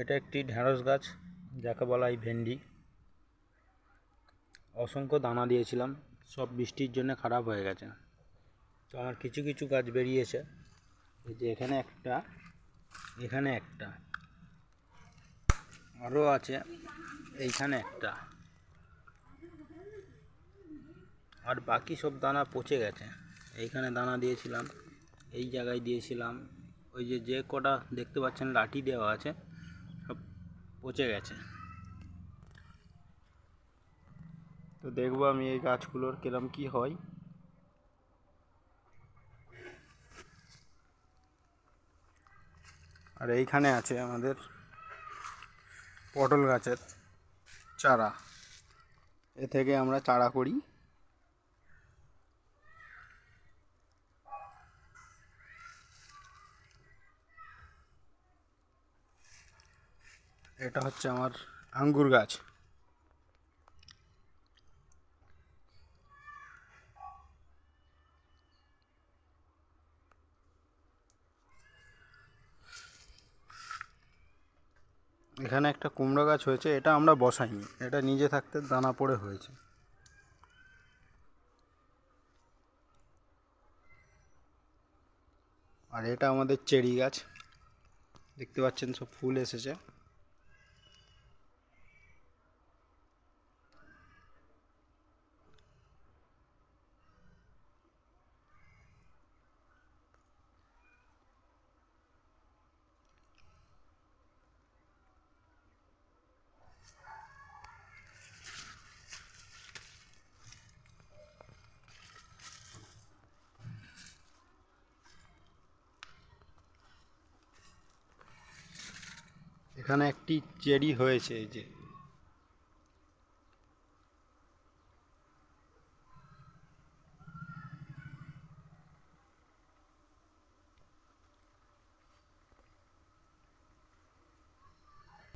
এটা একটি ঢেঁড়স গাছ, যাকে বলা হয় ভেন্ডি। অসংখ্য দানা দিয়েছিলাম, সব বৃষ্টির জন্য খারাপ হয়ে গেছে। তো আমার কিছু কিছু গাছ বেরিয়েছে, এই যে এখানে একটা, এখানে একটা, আরও আছে এইখানে একটা, আর বাকি সব দানা পচে গেছে। এইখানে দানা দিয়েছিলাম, এই জায়গায় দিয়েছিলাম, ওই যে যে কটা দেখতে পাচ্ছেন লাঠি দেওয়া আছে সব পচে গেছে। তো দেখবো আমি এই গাছগুলোর কিরম কি হয়। আর এইখানে আছে আমাদের পটল গাছের চারা, এ থেকে আমরা চারা করি। এটা হচ্ছে আমার আঙ্গুর গাছ। এখানে একটা কুমড়ো গাছ হয়েছে, এটা আমরা বসাইনি, এটা নিজে থাকতে দানা পড়ে হয়েছে। আর এটা আমাদের চেরি গাছ, দেখতে পাচ্ছেন সব ফুল এসেছে। এখানে একটি চেরি হয়েছে, এই যে